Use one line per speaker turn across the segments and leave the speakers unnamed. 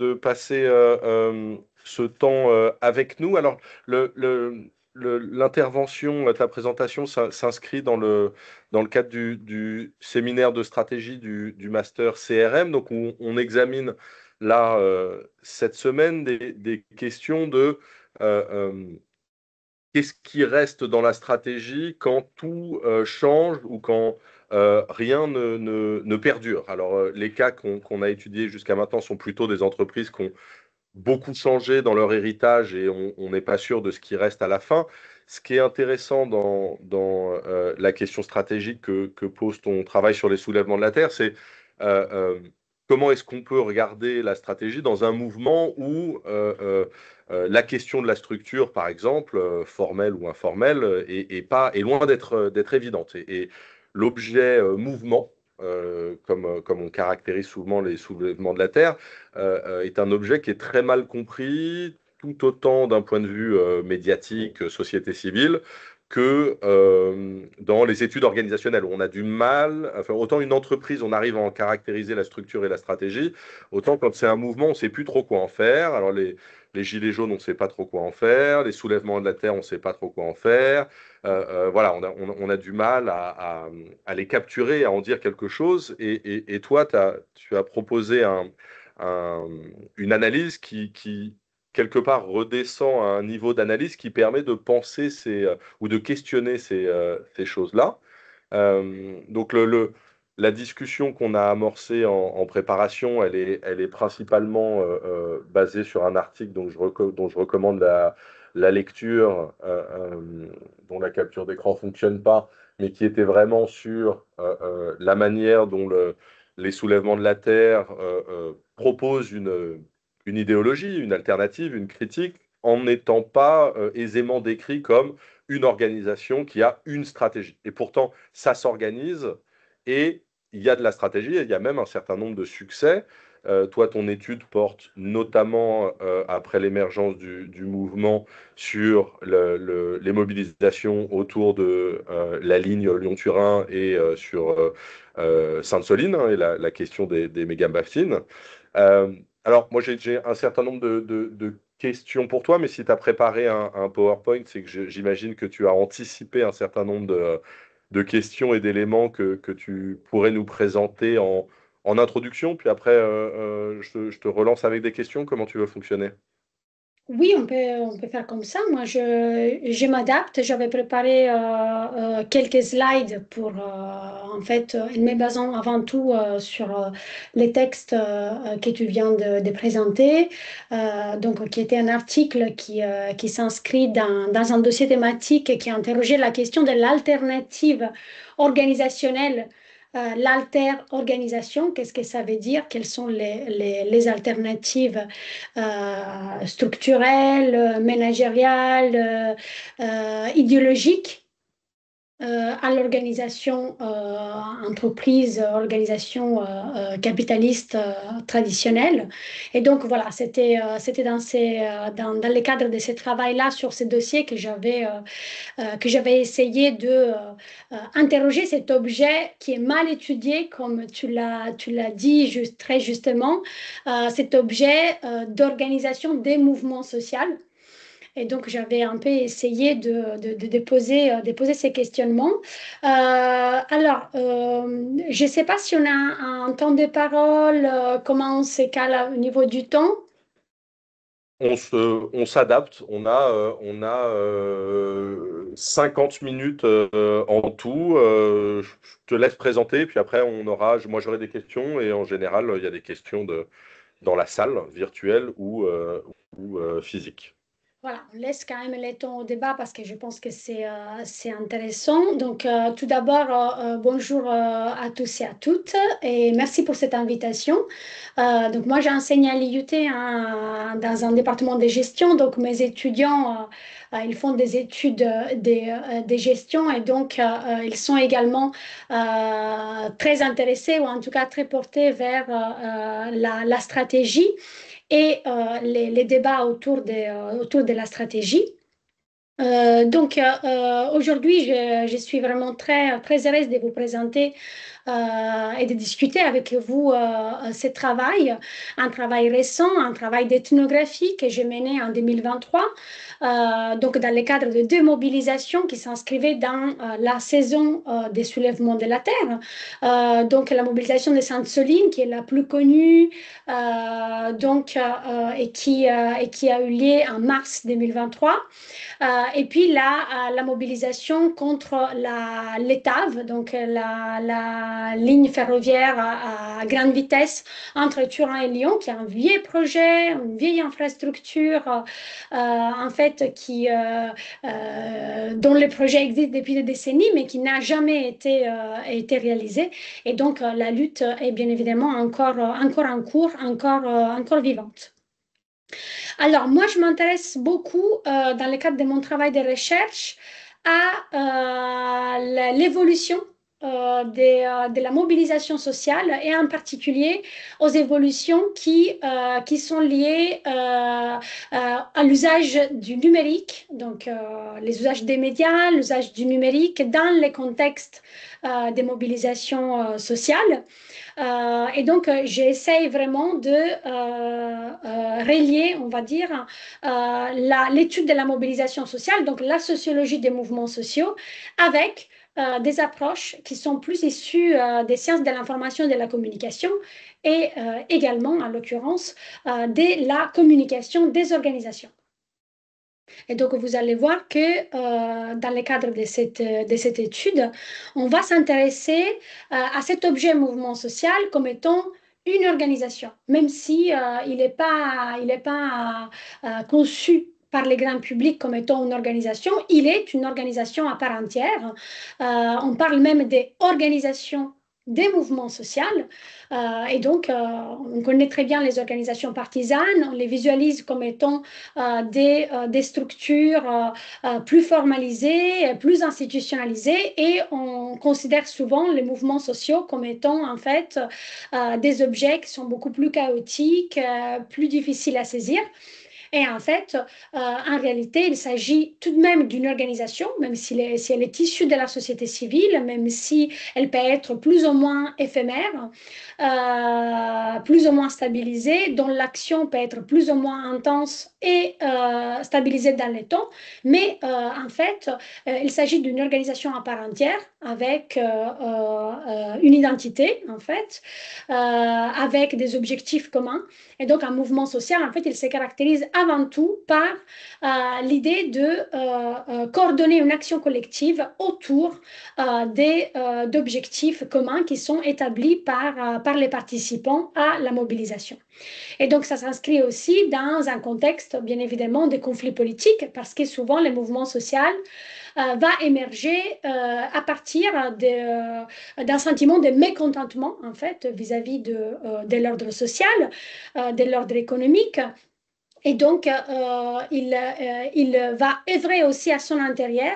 de passer ce temps avec nous. Alors, l'intervention, ta présentation s'inscrit dans le cadre du séminaire de stratégie du master CRM. Donc, on examine là, cette semaine, des questions de qu'est-ce qui reste dans la stratégie quand tout change ou quand rien ne perdure. Alors, les cas qu'on a étudiés jusqu'à maintenant sont plutôt des entreprises qui ont beaucoup changé dans leur héritage et on n'est pas sûr de ce qui reste à la fin. Ce qui est intéressant dans la question stratégique que pose ton travail sur les soulèvements de la Terre, c'est euh, euh, comment est-ce qu'on peut regarder la stratégie dans un mouvement où la question de la structure, par exemple, formelle ou informelle, est loin d'être évidente. Et l'objet mouvement, comme on caractérise souvent les soulèvements de la Terre, est un objet qui est très mal compris, tout autant d'un point de vue médiatique, société civile, que dans les études organisationnelles, où on a du mal, enfin, autant une entreprise, on arrive à en caractériser la structure et la stratégie, autant quand c'est un mouvement, on ne sait plus trop quoi en faire. Alors les gilets jaunes, on ne sait pas trop quoi en faire, les soulèvements de la terre, on ne sait pas trop quoi en faire. Voilà, on a du mal à les capturer, à en dire quelque chose. Et toi, tu as proposé un- une analyse qui, quelque part, redescend à un niveau d'analyse qui permet de penser ou de questionner ces choses-là. Donc, la discussion qu'on a amorcée en préparation, elle est principalement basée sur un article dont je recommande la lecture, dont la capture d'écran ne fonctionne pas, mais qui était vraiment sur la manière dont les soulèvements de la Terre proposent une idéologie, une alternative, une critique, en n'étant pas aisément décrit comme une organisation qui a une stratégie. Et pourtant, ça s'organise et il y a de la stratégie et il y a même un certain nombre de succès. Toi, ton étude porte notamment, après l'émergence du mouvement, sur les mobilisations autour de la ligne Lyon-Turin et sur Sainte-Soline, hein, et la question des méga-bassines. Euh, alors, moi, j'ai un certain nombre de questions pour toi, mais si tu as préparé un PowerPoint, c'est que j'imagine que tu as anticipé un certain nombre de questions et d'éléments que tu pourrais nous présenter en introduction, puis après, je te relance avec des questions. Comment tu veux fonctionner?
Oui, on peut faire comme ça. Moi, je m'adapte. J'avais préparé quelques slides pour, en fait, en me basant avant tout sur les textes que tu viens de présenter. Donc, qui était un article qui s'inscrit dans un dossier thématique qui interrogeait la question de l'alternative organisationnelle. L'alter-organisation, qu'est-ce que ça veut dire? Quelles sont les alternatives structurelle, managériale, idéologique à l'organisation entreprise, organisation capitaliste traditionnelle. Et donc voilà, c'était dans le cadre de ce travail-là sur ces dossiers que j'avais essayé de interroger cet objet qui est mal étudié, comme tu l'as dit très justement, cet objet d'organisation des mouvements sociaux. Et donc, j'avais un peu essayé de poser ces questionnements. Je ne sais pas si on a un temps de parole, comment on se cale au niveau du temps.
On s'adapte. On a 50 minutes en tout. Je te laisse présenter, puis après, moi, j'aurai des questions, et en général, il y a des questions dans la salle virtuelle ou physique.
Voilà, on laisse quand même le temps au débat parce que je pense que c'est intéressant. Donc, tout d'abord, bonjour à tous et à toutes et merci pour cette invitation. Donc, moi, j'enseigne à l'IUT hein, dans un département de gestion. Donc, mes étudiants, ils font des études des gestions et donc, ils sont également très intéressés ou en tout cas très portés vers la stratégie et les débats autour de la stratégie. Aujourd'hui, je suis vraiment très heureuse de vous présenter et de discuter avec vous ce travail, un travail récent, un travail d'ethnographie que j'ai mené en 2023, donc dans le cadre de deux mobilisations qui s'inscrivaient dans la saison des soulèvements de la terre. Donc la mobilisation de Sainte-Soline, qui est la plus connue, et qui a eu lieu en mars 2023. Et puis la mobilisation contre l'ETAV, donc la ligne ferroviaire à grande vitesse entre Turin et Lyon, qui est un vieux projet, une vieille infrastructure, en fait, dont le projet existe depuis des décennies, mais qui n'a jamais été réalisé. Et donc, la lutte est bien évidemment encore en cours, encore vivante. Alors, moi, je m'intéresse beaucoup, dans le cadre de mon travail de recherche, à l'évolution de la mobilisation sociale et en particulier aux évolutions qui sont liées à l'usage du numérique, donc les usages des médias, l'usage du numérique dans les contextes des mobilisations sociales. J'essaye vraiment de relier, on va dire, l'étude de la mobilisation sociale, donc la sociologie des mouvements sociaux, avec des approches qui sont plus issues des sciences de l'information et de la communication et également, en l'occurrence, de la communication des organisations. Et donc, vous allez voir que dans le cadre de cette étude, on va s'intéresser à cet objet mouvement social comme étant une organisation, même si il n'est pas conçu par les grands publics comme étant une organisation, il est une organisation à part entière. On parle même des organisations des mouvements sociaux. On connaît très bien les organisations partisanes, on les visualise comme étant des structures plus formalisées, plus institutionnalisées, et on considère souvent les mouvements sociaux comme étant en fait des objets qui sont beaucoup plus chaotiques, plus difficiles à saisir. Et en fait, en réalité, il s'agit tout de même d'une organisation, même si elle est issue de la société civile, même si elle peut être plus ou moins éphémère, plus ou moins stabilisée, dont l'action peut être plus ou moins intense et stabilisée dans le temps. Mais en fait, il s'agit d'une organisation à part entière, avec une identité, en fait, avec des objectifs communs. Et donc, un mouvement social, en fait, il se caractérise avant tout par l'idée de coordonner une action collective autour d'objectifs communs qui sont établis par les participants à la mobilisation. Et donc, ça s'inscrit aussi dans un contexte, bien évidemment, de conflits politiques, parce que souvent, les mouvements sociaux va émerger à partir d'un sentiment de mécontentement, en fait, vis-à-vis de l'ordre social, de l'ordre économique. Et donc, il va œuvrer aussi à son intérieur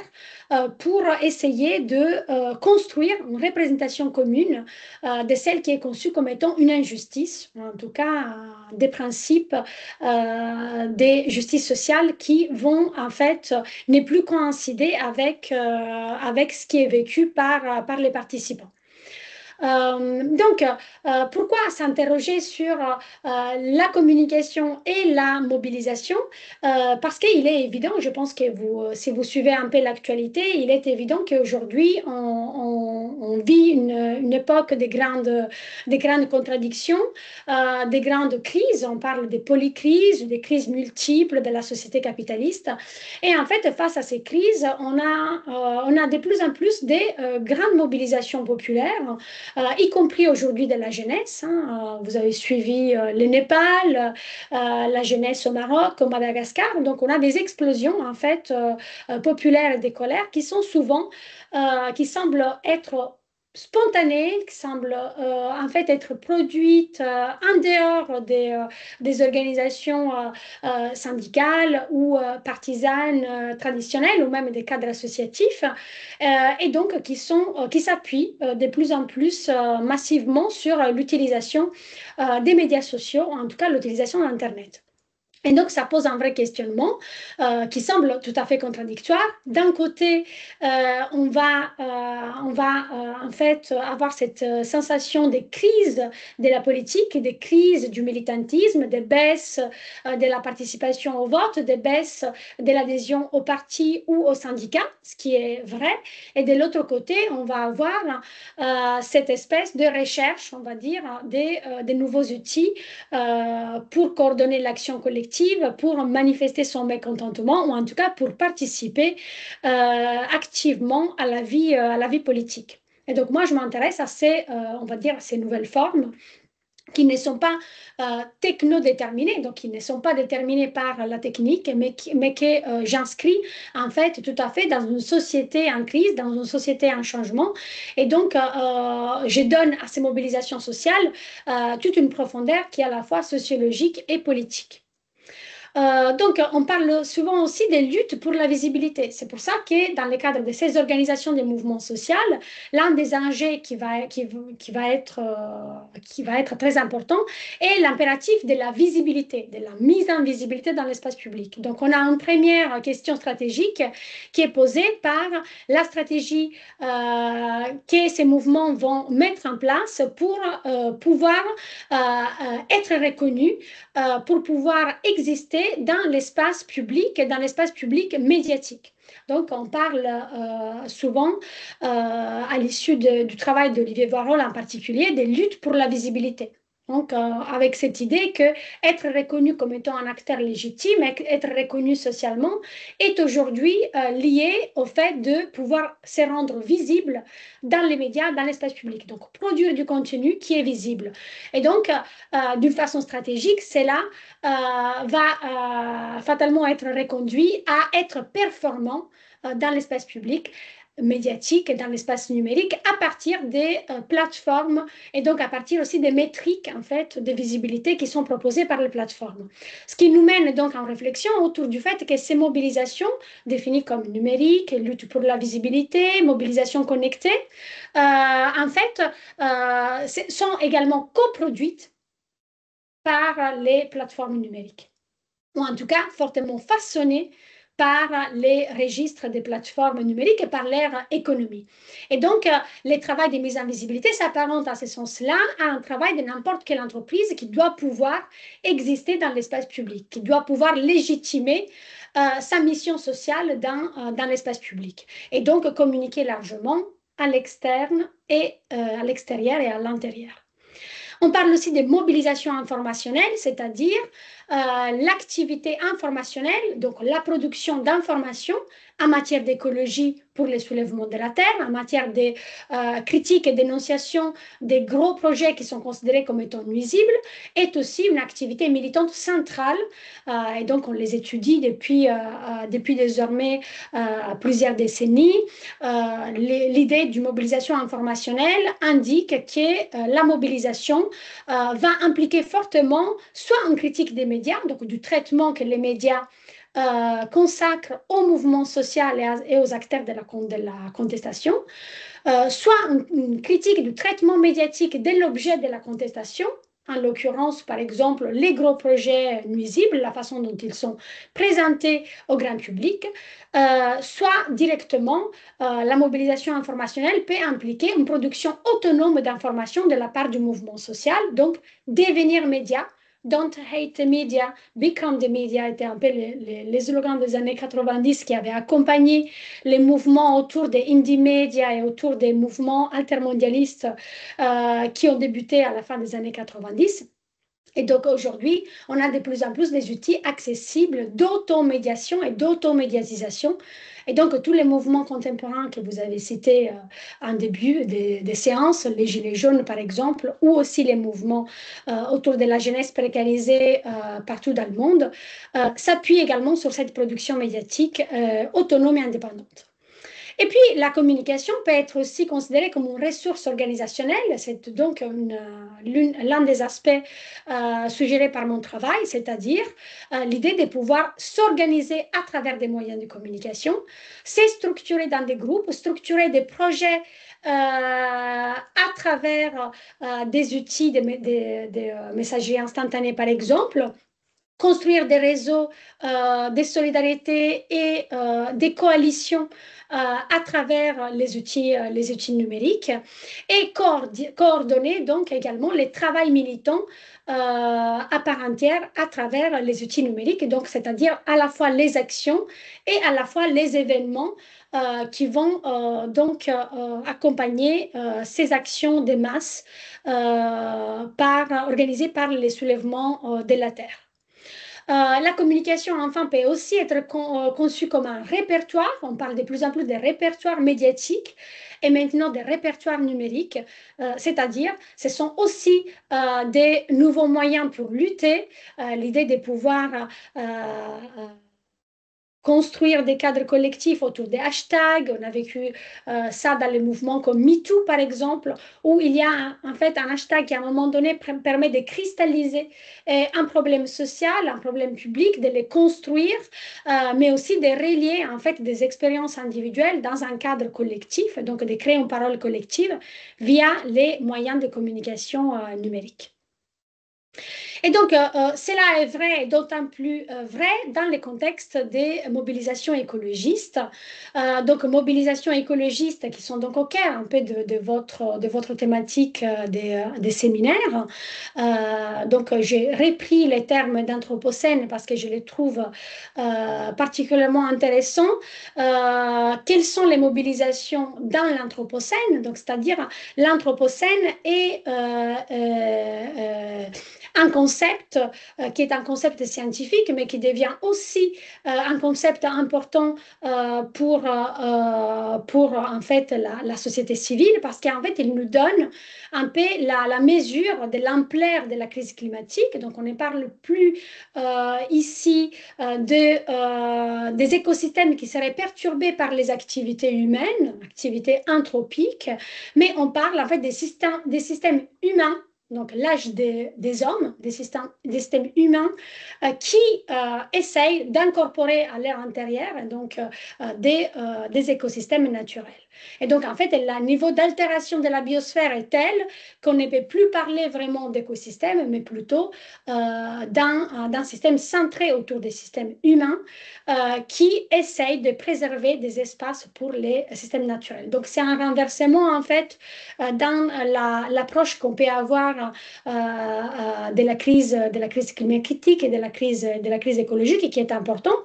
pour essayer de construire une représentation commune de celle qui est conçue comme étant une injustice, en tout cas des principes des justices sociales qui vont en fait ne plus coïncider avec ce qui est vécu par les participants. Pourquoi s'interroger sur la communication et la mobilisation? Parce qu'il est évident, je pense que si vous suivez un peu l'actualité, il est évident qu'aujourd'hui, on vit une époque de grandes contradictions, des grandes crises. On parle des polycrises, des crises multiples de la société capitaliste. Et en fait, face à ces crises, on a de plus en plus des grandes mobilisations populaires, y compris aujourd'hui de la jeunesse. Vous avez suivi le Népal, la jeunesse au Maroc, au Madagascar. Donc, on a des explosions en fait populaires et des colères qui semblent être spontanées, qui semblent en fait être produites en dehors des organisations syndicales ou partisanes traditionnelles, ou même des cadres associatifs, et donc qui s'appuient de plus en plus massivement sur l'utilisation des médias sociaux, en tout cas l'utilisation d'Internet. Et donc, ça pose un vrai questionnement qui semble tout à fait contradictoire. D'un côté, on va en fait avoir cette sensation des crises de la politique, des crises du militantisme, des baisses de la participation au vote, des baisses de l'adhésion au parti ou aux syndicats, ce qui est vrai. Et de l'autre côté, on va avoir cette espèce de recherche, on va dire, des nouveaux outils pour coordonner l'action collective, pour manifester son mécontentement ou en tout cas pour participer activement à la vie politique. Et donc moi, je m'intéresse à ces, on va dire, ces nouvelles formes qui ne sont pas techno-déterminées, donc qui ne sont pas déterminées par la technique, mais que j'inscris en fait tout à fait dans une société en crise, dans une société en changement. Et donc, je donne à ces mobilisations sociales toute une profondeur qui est à la fois sociologique et politique. Donc, on parle souvent aussi des luttes pour la visibilité. C'est pour ça que dans le cadre de ces organisations des mouvements sociaux, l'un des enjeux qui va être très important est l'impératif de la visibilité, de la mise en visibilité dans l'espace public. Donc, on a une première question stratégique qui est posée par la stratégie que ces mouvements vont mettre en place pour pouvoir être reconnus, pour pouvoir exister dans l'espace public et dans l'espace public médiatique. Donc, on parle souvent, à l'issue du travail d'Olivier Voirol en particulier, des luttes pour la visibilité. Donc, avec cette idée que être reconnu comme étant un acteur légitime, être reconnu socialement, est aujourd'hui lié au fait de pouvoir se rendre visible dans les médias, dans l'espace public. Donc, produire du contenu qui est visible. Et donc, d'une façon stratégique, cela va fatalement être reconduit à être performant dans l'espace public médiatique et dans l'espace numérique à partir des plateformes et donc à partir aussi des métriques en fait de visibilité qui sont proposées par les plateformes. Ce qui nous mène donc en réflexion autour du fait que ces mobilisations définies comme numériques, lutte pour la visibilité, mobilisation connectée, en fait sont également coproduites par les plateformes numériques, ou en tout cas fortement façonnées par les registres des plateformes numériques et par leur économie. Et donc, le travail de mise en visibilité s'apparente à ce sens-là à un travail de n'importe quelle entreprise qui doit pouvoir exister dans l'espace public, qui doit pouvoir légitimer sa mission sociale dans l'espace public et donc communiquer largement à l'externe et à l'extérieur et à l'intérieur. On parle aussi de mobilisation informationnelle, c'est-à-dire l'activité informationnelle, donc la production d'informations en matière d'écologie pour les soulèvements de la Terre, en matière de critique et dénonciation des gros projets qui sont considérés comme étant nuisibles, est aussi une activité militante centrale. Et donc, on les étudie depuis désormais plusieurs décennies. L'idée d'une mobilisation informationnelle indique que la mobilisation va impliquer fortement soit une critique des médias, donc du traitement que les médias consacrent au mouvement social et aux acteurs de la contestation, soit une critique du traitement médiatique de l'objet de la contestation, en l'occurrence, par exemple, les gros projets nuisibles, la façon dont ils sont présentés au grand public, soit directement, la mobilisation informationnelle peut impliquer une production autonome d'informations de la part du mouvement social, donc devenir média. Don't hate the media, become the media étaient un peu les slogans des années 90 qui avaient accompagné les mouvements autour des indie médias et autour des mouvements altermondialistes qui ont débuté à la fin des années 90. Et donc aujourd'hui, on a de plus en plus des outils accessibles d'automédiation et d'automédiatisation. Et donc tous les mouvements contemporains que vous avez cités en début des séances, les Gilets jaunes par exemple, ou aussi les mouvements autour de la jeunesse précarisée partout dans le monde, s'appuient également sur cette production médiatique autonome et indépendante. Et puis, la communication peut être aussi considérée comme une ressource organisationnelle. C'est donc l'un des aspects suggérés par mon travail, c'est-à-dire l'idée de pouvoir s'organiser à travers des moyens de communication, se structurer dans des groupes, structurer des projets à travers des outils de messagerie instantanée, par exemple, construire des réseaux, des solidarités et des coalitions à travers les outils numériques et coordonner donc également les travails militants à part entière à travers les outils numériques, donc c'est-à-dire à la fois les actions et à la fois les événements qui vont donc accompagner ces actions de masse organisées par les soulèvements de la Terre. La communication, enfin, peut aussi être conçue comme un répertoire. On parle de plus en plus des répertoires médiatiques et maintenant des répertoires numériques, c'est-à-dire ce sont aussi des nouveaux moyens pour lutter, l'idée de pouvoir construire des cadres collectifs autour des hashtags. On a vécu ça dans les mouvements comme MeToo, par exemple, où il y a en fait un hashtag qui, à un moment donné, permet de cristalliser un problème social, un problème public, de les construire, mais aussi de relier en fait des expériences individuelles dans un cadre collectif, donc de créer une parole collective via les moyens de communication numériques. Et donc, cela est vrai, d'autant plus vrai dans le contexte des mobilisations écologistes. Donc, mobilisations écologistes qui sont donc au cœur un peu de votre thématique des séminaires. Donc, j'ai repris les termes d'anthropocène parce que je les trouve particulièrement intéressants. Quelles sont les mobilisations dans l'anthropocène? Donc, c'est-à-dire l'anthropocène est un concept qui est un concept scientifique, mais qui devient aussi un concept important pour en fait la société civile, parce qu'en fait, il nous donne un peu la mesure de l'ampleur de la crise climatique. Donc, on ne parle plus ici des écosystèmes qui seraient perturbés par les activités humaines, activités anthropiques, mais on parle en fait des systèmes humains, donc l'âge des hommes, des systèmes humains qui essayent d'incorporer à leur intérieur donc, des écosystèmes naturels. Et donc, en fait, le niveau d'altération de la biosphère est tel qu'on ne peut plus parler vraiment d'écosystème, mais plutôt d'un système centré autour des systèmes humains qui essayent de préserver des espaces pour les systèmes naturels. Donc, c'est un renversement, en fait, dans l'approche qu'on peut avoir de la crise climatique et de la crise écologique qui est important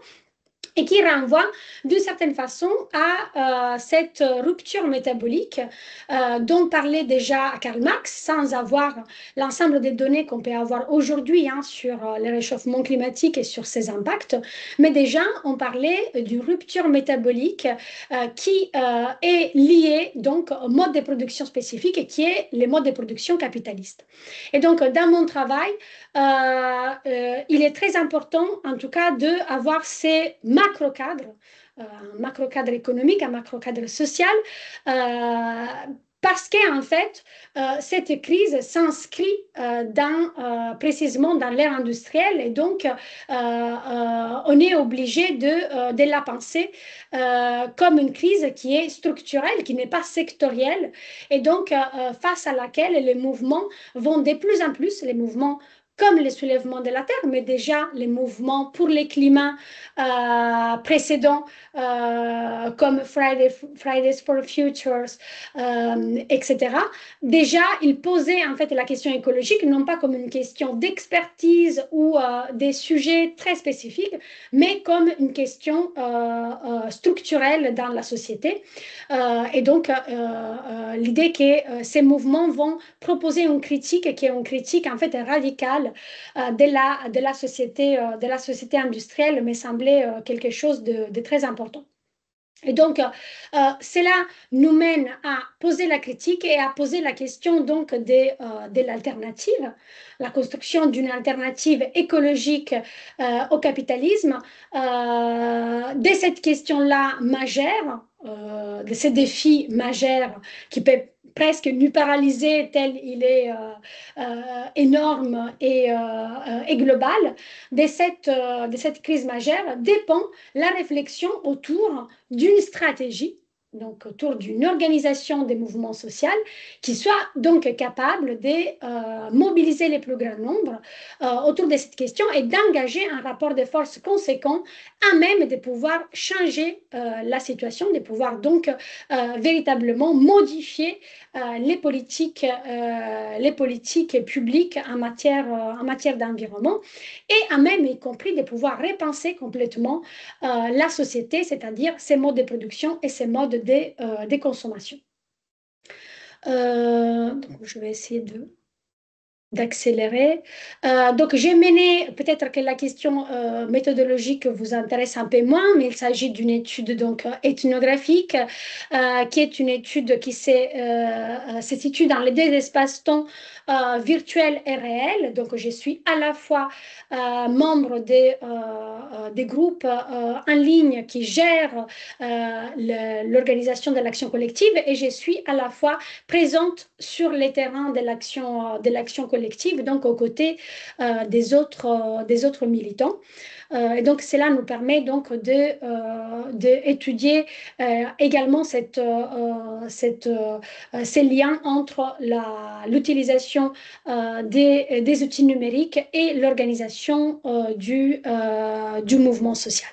et qui renvoie d'une certaine façon à cette rupture métabolique dont parlait déjà Karl Marx, sans avoir l'ensemble des données qu'on peut avoir aujourd'hui sur le réchauffement climatique et sur ses impacts, mais déjà on parlait d'une rupture métabolique qui est liée donc au mode de production spécifique qui est le mode de production capitaliste. Et donc dans mon travail, il est très important en tout cas d'avoir ces macro-cadre, un macro-cadre économique, un macro-cadre social, parce qu'en fait, cette crise s'inscrit précisément dans l'ère industrielle et donc on est obligé de la penser comme une crise qui est structurelle, qui n'est pas sectorielle et donc face à laquelle les mouvements vont de plus en plus, les mouvements comme les soulèvements de la Terre, mais déjà les mouvements pour les climats précédents, comme Fridays for Futures, etc. Déjà, ils posaient en fait la question écologique, non pas comme une question d'expertise ou des sujets très spécifiques, mais comme une question structurelle dans la société. Et donc, l'idée que ces mouvements vont proposer une critique qui est une critique en fait radicale de la société industrielle me semblait quelque chose de très important. Et donc, cela nous mène à poser la critique et à poser la question donc de l'alternative, la construction d'une alternative écologique au capitalisme, de cette question-là majeure, de ces défis majeurs qui peuvent presque nous paralyser tel il est énorme et global, de cette crise majeure dépend la réflexion autour d'une stratégie donc autour d'une organisation des mouvements sociaux qui soit donc capable de mobiliser les plus grands nombres autour de cette question et d'engager un rapport de force conséquent à même de pouvoir changer la situation, de pouvoir donc véritablement modifier les politiques publiques en matière d'environnement et à même y compris de pouvoir repenser complètement la société, c'est-à-dire ses modes de production et ses modes de consommation. Donc, je vais essayer d'accélérer. Donc, j'ai mené, peut-être que la question méthodologique vous intéresse un peu moins, mais il s'agit d'une étude donc ethnographique, qui est une étude qui se situe dans les deux espaces-temps virtuels et réels. Donc, je suis à la fois membre des groupes en ligne qui gèrent l'organisation de l'action collective et je suis à la fois présente sur les terrains de l'action collective, donc aux côtés des autres militants. Et donc, cela nous permet donc d'étudier également ces liens entre l'utilisation des outils numériques et l'organisation du mouvement social.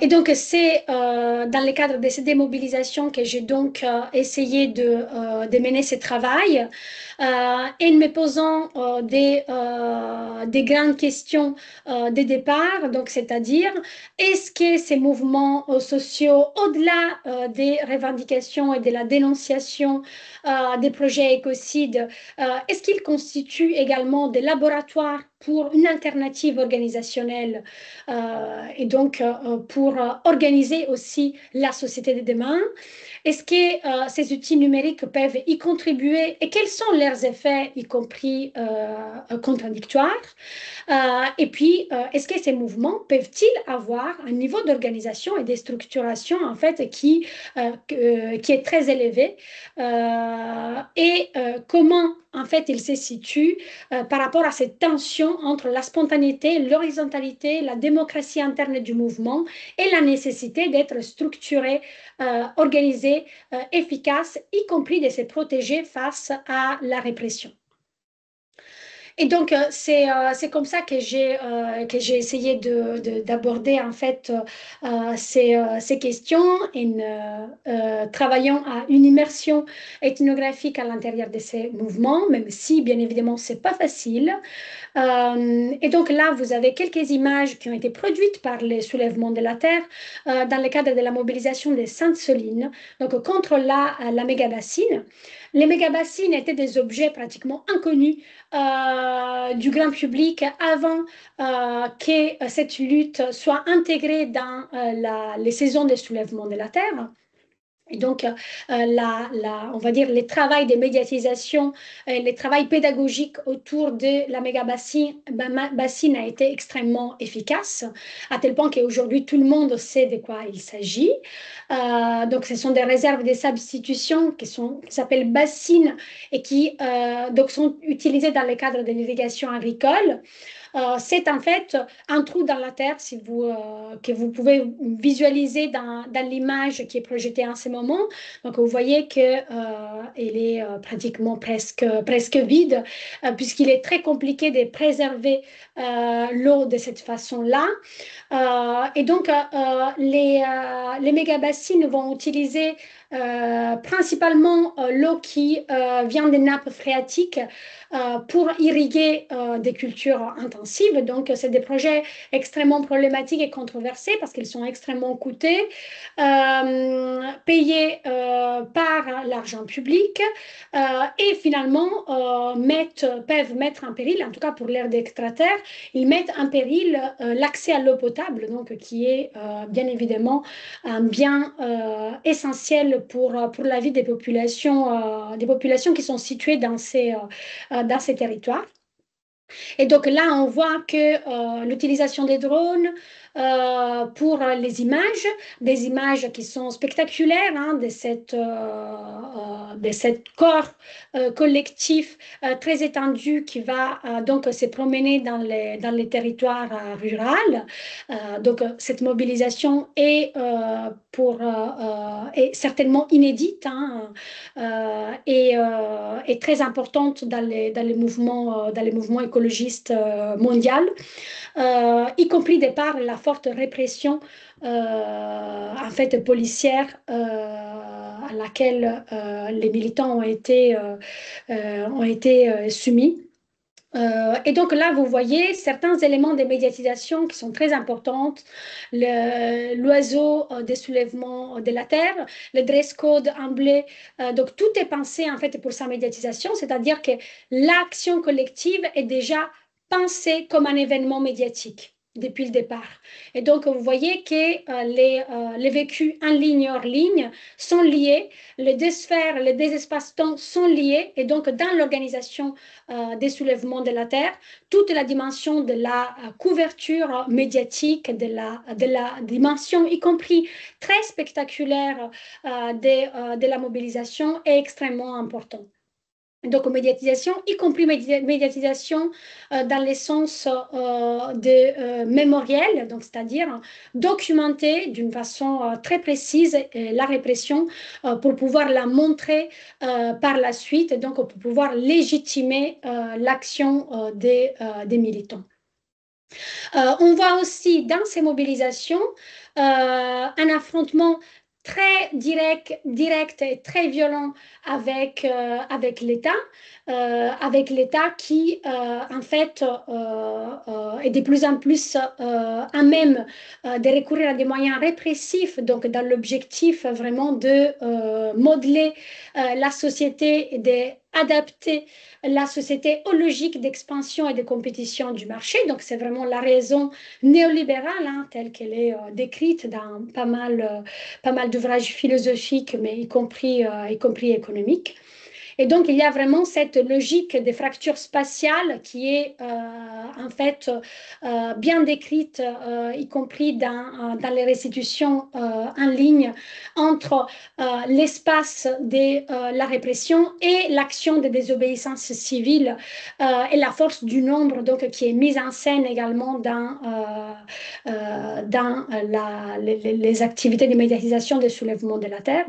Et donc, c'est dans le cadre de ces démobilisations que j'ai donc essayé de mener ce travail en me posant des grandes questions de départ, donc c'est-à-dire est-ce que ces mouvements sociaux, au-delà des revendications et de la dénonciation des projets écocides, est-ce qu'ils constituent également des laboratoires pour une alternative organisationnelle et donc pour organiser aussi la société de demain? Est-ce que ces outils numériques peuvent y contribuer et quels sont leurs effets, y compris contradictoires? Et puis, est-ce que ces mouvements peuvent-ils avoir un niveau d'organisation et de structuration en fait qui est très élevé? Et comment en fait il se situe par rapport à cette tension entre la spontanéité, l'horizontalité, la démocratie interne du mouvement et la nécessité d'être structuré, organisé, efficace, y compris de se protéger face à la répression. Et donc, c'est comme ça que j'ai essayé d'aborder en fait ces questions en travaillant à une immersion ethnographique à l'intérieur de ces mouvements, même si, bien évidemment, c'est pas facile. Et donc là, vous avez quelques images qui ont été produites par les soulèvements de la Terre dans le cadre de la mobilisation des Sainte-Soline, donc contre la méga-bassine. Les méga-bassines étaient des objets pratiquement inconnus du grand public avant que cette lutte soit intégrée dans les saisons des soulèvements de la Terre. Et donc, on va dire, les travaux de médiatisation, les travaux pédagogiques autour de la méga-bassine a été extrêmement efficace, à tel point qu'aujourd'hui, tout le monde sait de quoi il s'agit. Donc, ce sont des réserves de substitution qui s'appellent bassines et qui donc sont utilisées dans le cadre de l'irrigation agricole. C'est en fait un trou dans la terre que vous pouvez visualiser dans l'image qui est projetée en ce moment. Donc, vous voyez qu'il est pratiquement presque vide puisqu'il est très compliqué de préserver l'eau de cette façon-là. Et donc, les méga-bassines vont utiliser principalement l'eau qui vient des nappes phréatiques pour irriguer des cultures intensives. Donc, c'est des projets extrêmement problématiques et controversés parce qu'ils sont extrêmement coûteux, payés par l'argent public et finalement peuvent mettre en péril, en tout cas pour l'ère d'extraterre, ils mettent en péril l'accès à l'eau potable, donc qui est bien évidemment un bien essentiel pour la vie des populations qui sont situées dans ces territoires. Et donc là, on voit que l'utilisation des drones, pour les images, des images qui sont spectaculaires, hein, de cette corps collectif très étendu qui va donc se promener dans les territoires ruraux. Donc cette mobilisation est certainement inédite, hein, et très importante dans les mouvements écologistes mondiaux, y compris de par la forte répression en fait policière à laquelle les militants ont été soumis. Et donc là, vous voyez certains éléments de médiatisation qui sont très importants. L'oiseau des soulèvements de la terre, le dress code en bleu. Donc tout est pensé en fait pour sa médiatisation, c'est-à-dire que l'action collective est déjà pensée comme un événement médiatique depuis le départ. Et donc vous voyez que les vécus en ligne hors ligne sont liés, les deux sphères, les deux espaces-temps sont liés, et donc dans l'organisation des soulèvements de la terre, toute la dimension de la couverture médiatique, de la dimension, y compris très spectaculaire de la mobilisation, est extrêmement importante. Donc, médiatisation, y compris médiatisation dans le sens de mémoriel, donc c'est-à-dire documenter d'une façon très précise la répression pour pouvoir la montrer par la suite, donc pour pouvoir légitimer l'action des militants. On voit aussi dans ces mobilisations un affrontement très direct et très violent avec l'État qui, en fait, est de plus en plus à même de recourir à des moyens répressifs, donc dans l'objectif vraiment de modeler la société et d'adapter la société aux logiques d'expansion et de compétition du marché. Donc, c'est vraiment la raison néolibérale, hein, telle qu'elle est décrite dans pas mal d'ouvrages philosophiques, mais y compris économiques. Et donc, il y a vraiment cette logique des fractures spatiales qui est en fait bien décrite, y compris dans les restitutions en ligne, entre l'espace de la répression et l'action de désobéissance civile et la force du nombre, donc, qui est mise en scène également dans les activités de médiatisation des soulèvements de la terre.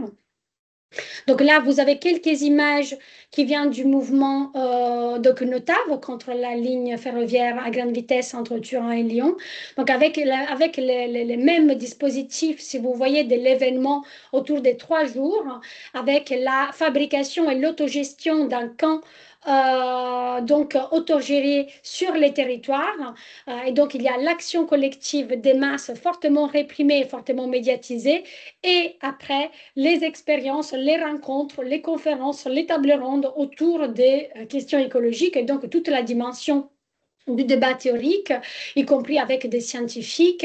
Donc là, vous avez quelques images qui viennent du mouvement de Notave contre la ligne ferroviaire à grande vitesse entre Turin et Lyon. Donc avec les mêmes dispositifs, si vous voyez, de l'événement autour des 3 jours, avec la fabrication et l'autogestion d'un camp donc autogéré sur les territoires. Et donc, il y a l'action collective des masses fortement réprimée et fortement médiatisée. Et après, les expériences, les rencontres, les conférences, les tables rondes autour des questions écologiques et donc toute la dimension du débat théorique, y compris avec des scientifiques,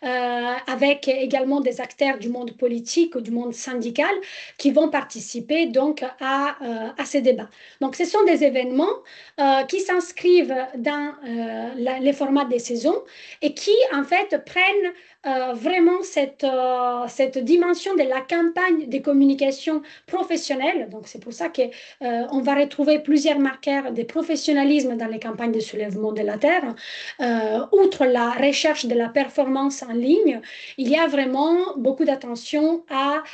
avec également des acteurs du monde politique, du monde syndical, qui vont participer donc à ces débats. Donc, ce sont des événements qui s'inscrivent dans les formats des saisons et qui, en fait, prennent vraiment cette dimension de la campagne de communication professionnelle. Donc, c'est pour ça qu'on va retrouver plusieurs marqueurs de professionnalisme dans les campagnes de soulèvement de la terre. Outre la recherche de la performance en ligne, il y a vraiment beaucoup d'attention à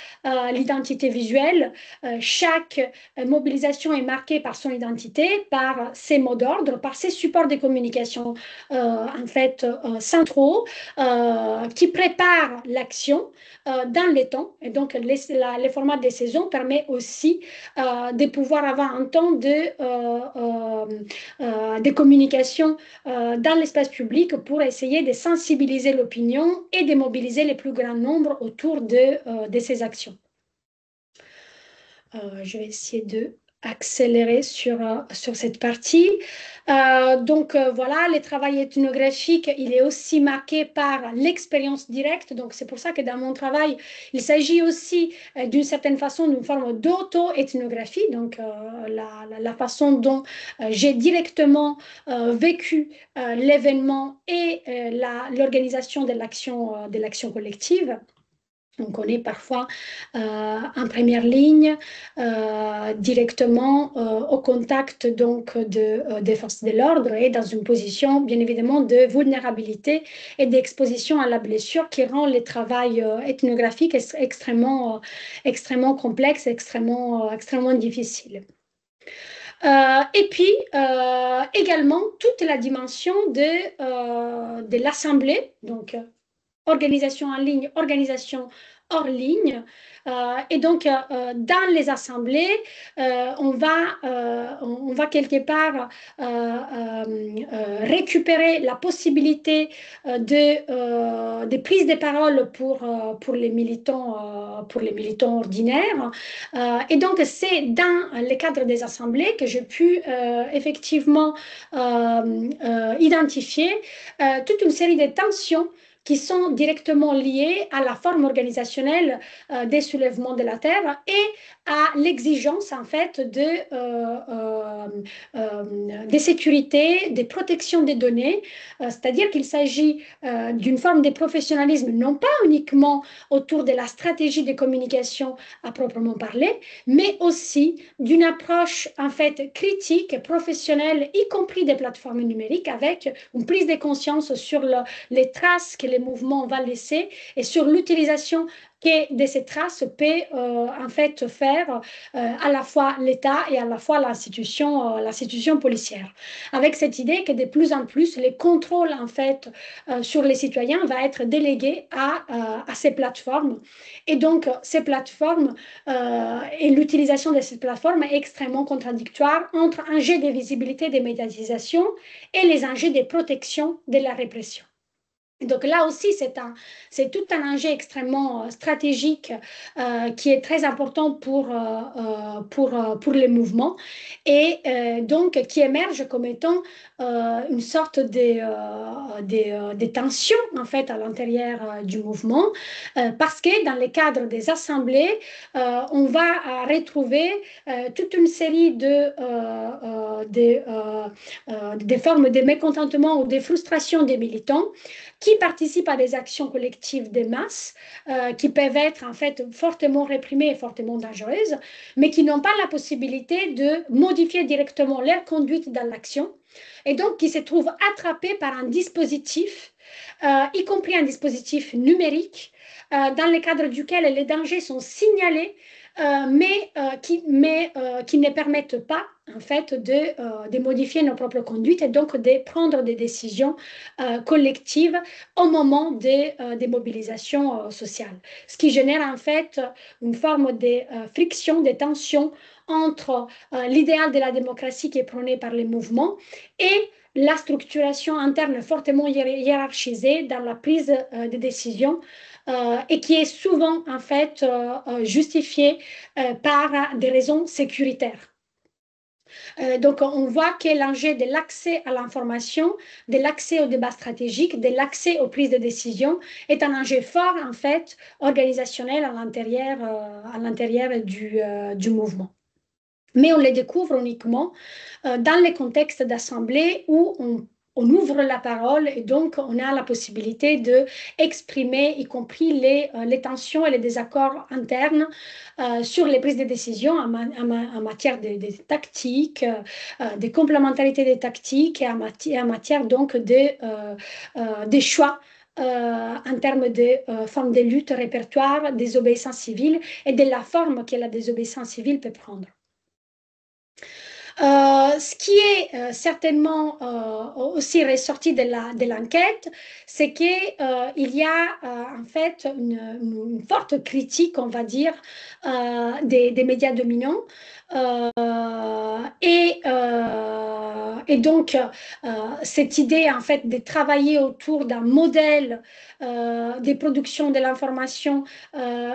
l'identité visuelle. Chaque mobilisation est marquée par son identité, par ses mots d'ordre, par ses supports de communication en fait centraux qui préparent l'action dans les temps. Et donc, les formats des saisons permettent aussi de pouvoir avoir un temps de communication dans l'espace public pour essayer de sensibiliser l'opinion et de mobiliser le plus grand nombre autour de ces actions. Je vais essayer de accélérer sur cette partie. Voilà, le travail ethnographique, il est aussi marqué par l'expérience directe. Donc, c'est pour ça que dans mon travail, il s'agit aussi d'une certaine façon d'une forme d'auto-ethnographie. Donc, la façon dont j'ai directement vécu l'événement et l'organisation de l'action collective. Donc, on est parfois en première ligne, directement au contact donc, des forces de l'ordre et dans une position, bien évidemment, de vulnérabilité et d'exposition à la blessure qui rend le travail ethnographique extrêmement complexe, extrêmement difficile. Et puis, également, toute la dimension de l'assemblée, donc organisation en ligne, organisation hors ligne. Et donc, dans les assemblées, on va quelque part récupérer la possibilité de prise de parole pour les militants ordinaires. Et donc, c'est dans le cadre des assemblées que j'ai pu effectivement identifier toute une série de tensions qui sont directement liées à la forme organisationnelle des soulèvements de la terre et à l'exigence en fait de sécurité, de protection des données, c'est-à-dire qu'il s'agit d'une forme de professionnalisme non pas uniquement autour de la stratégie de communication à proprement parler, mais aussi d'une approche en fait critique, professionnelle, y compris des plateformes numériques, avec une prise de conscience sur les traces que les mouvements vont laisser et sur l'utilisation que de ces traces peut en fait faire à la fois l'État et à la fois l'institution policière. Avec cette idée que de plus en plus les contrôles en fait sur les citoyens va être délégué à ces plateformes. Et donc ces plateformes et l'utilisation de ces plateformes est extrêmement contradictoire entre enjeux de visibilité, de médiatisation et les enjeux de protection de la répression. Donc là aussi, c'est tout un enjeu extrêmement stratégique qui est très important pour les mouvements et donc qui émerge comme étant une sorte de tension en fait à l'intérieur du mouvement parce que dans le cadre des assemblées, on va retrouver toute une série de formes de mécontentement ou de frustration des militants qui participent à des actions collectives de masse qui peuvent être en fait fortement réprimées et fortement dangereuses, mais qui n'ont pas la possibilité de modifier directement leur conduite dans l'action et donc qui se trouvent attrapés par un dispositif, y compris un dispositif numérique, dans le cadre duquel les dangers sont signalés, mais qui ne permettent pas en fait de modifier nos propres conduites et donc de prendre des décisions collectives au moment des mobilisations sociales. Ce qui génère en fait une forme de friction, de tension entre l'idéal de la démocratie qui est prôné par les mouvements et la structuration interne fortement hiérarchisée dans la prise de décision et qui est souvent en fait justifiée par des raisons sécuritaires. Donc, on voit que l'enjeu de l'accès à l'information, de l'accès au débat stratégique, de l'accès aux prises de décision est un enjeu fort, en fait, organisationnel à l'intérieur du mouvement. Mais on les découvre uniquement dans les contextes d'assemblée où on ouvre la parole et donc on a la possibilité d'exprimer, y compris les tensions et les désaccords internes sur les prises de décision en matière de tactiques, des complémentarités des tactiques et en matière donc des choix en termes de forme de lutte, répertoire, désobéissance civile et de la forme que la désobéissance civile peut prendre. Ce qui est certainement aussi ressorti de l'enquête, c'est qu'il y a en fait une forte critique, on va dire, des médias dominants. Et donc, cette idée en fait de travailler autour d'un modèle de production de l'information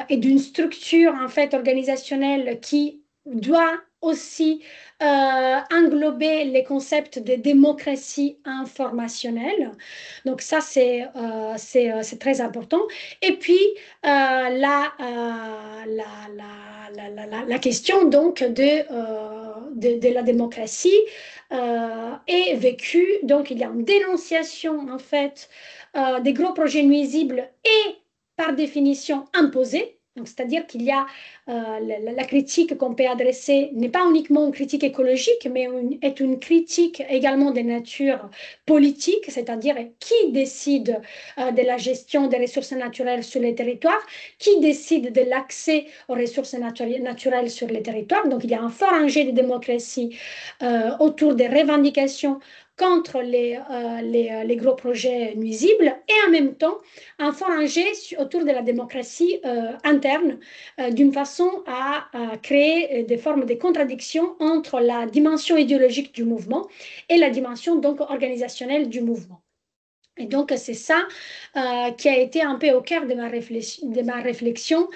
et d'une structure en fait organisationnelle qui doit aussi englober les concepts de démocratie informationnelle. Donc ça, c'est très important. Et puis, la question donc de la démocratie est vécue. Donc, il y a une dénonciation, en fait, des gros projets nuisibles et, par définition, imposés. Donc, c'est-à-dire qu'il y a la critique qu'on peut adresser n'est pas uniquement une critique écologique, mais est une critique également de nature politique, c'est-à-dire qui décide de la gestion des ressources naturelles sur les territoires, qui décide de l'accès aux ressources naturelles sur les territoires. Donc, il y a un fort enjeu de démocratie autour des revendications contre les gros projets nuisibles et en même temps un fort enjeu autour de la démocratie interne d'une façon à créer des formes de contradiction entre la dimension idéologique du mouvement et la dimension donc organisationnelle du mouvement. Et donc, c'est ça qui a été un peu au cœur de ma réflexion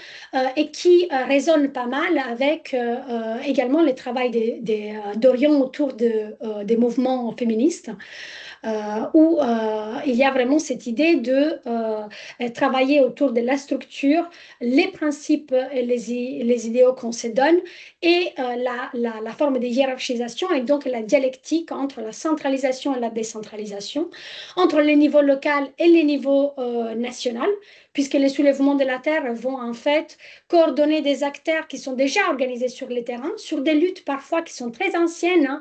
et qui résonne pas mal avec également le travail d'Orion autour des mouvements féministes où il y a vraiment cette idée de travailler autour de la structure, les principes et les idéaux qu'on se donne et la forme de hiérarchisation et donc la dialectique entre la centralisation et la décentralisation, entre les niveaux local et les niveaux national, puisque les soulèvements de la terre vont en fait coordonner des acteurs qui sont déjà organisés sur les terrains, sur des luttes parfois qui sont très anciennes,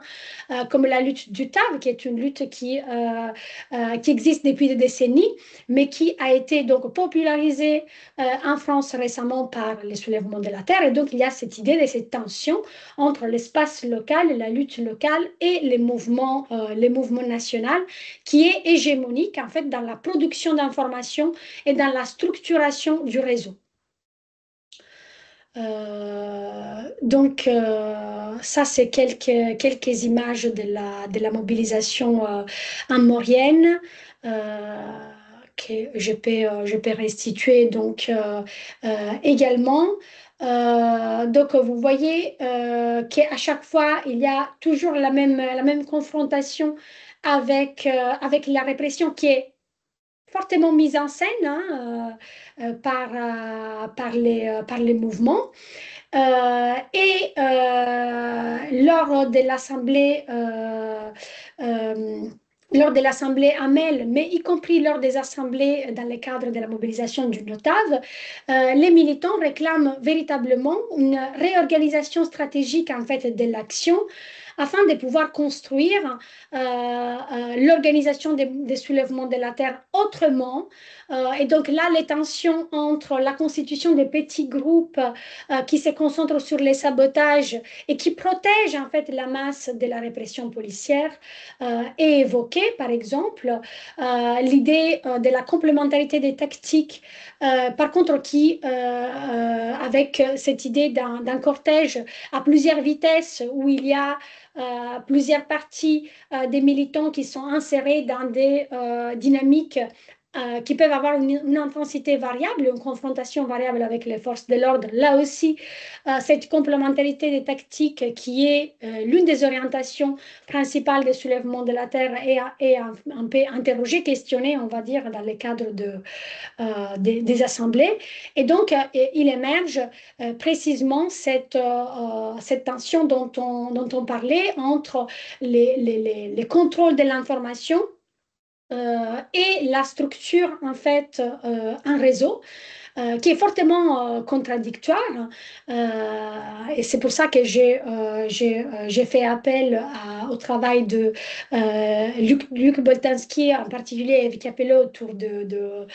hein, comme la lutte du TAV, qui est une lutte qui existe depuis des décennies, mais qui a été donc popularisée en France récemment par les soulèvements de la terre. Et donc, il y a cette idée de cette tension entre l'espace local, la lutte locale et les mouvements nationaux, qui est hégémonique en fait dans la production d'informations et dans la structuration du réseau. Donc, ça, c'est quelques images de la mobilisation en Maurienne que je peux restituer donc, également. Donc, vous voyez qu'à chaque fois, il y a toujours la même confrontation avec la répression qui est fortement mise en scène hein, par les mouvements. Lors de l'Assemblée Amel, mais y compris lors des assemblées dans le cadre de la mobilisation du NOTAV, les militants réclament véritablement une réorganisation stratégique en fait de l'action afin de pouvoir construire l'organisation des soulèvements de la terre autrement. Et donc là, les tensions entre la constitution des petits groupes qui se concentrent sur les sabotages et qui protègent en fait la masse de la répression policière est évoquée. Par exemple, l'idée de la complémentarité des tactiques, par contre, avec cette idée d'un cortège à plusieurs vitesses où il y a plusieurs parties des militants qui sont insérés dans des dynamiques qui peuvent avoir une intensité variable, une confrontation variable avec les forces de l'ordre. Là aussi, cette complémentarité des tactiques qui est l'une des orientations principales des soulèvements de la terre est un peu interrogée, questionnée, on va dire, dans le cadre des assemblées. Et donc, il émerge précisément cette tension dont on parlait entre les contrôles de l'information et la structure en fait un réseau qui est fortement contradictoire et c'est pour ça que j'ai fait appel au travail de Luc Boltanski en particulier et Evie Capello autour de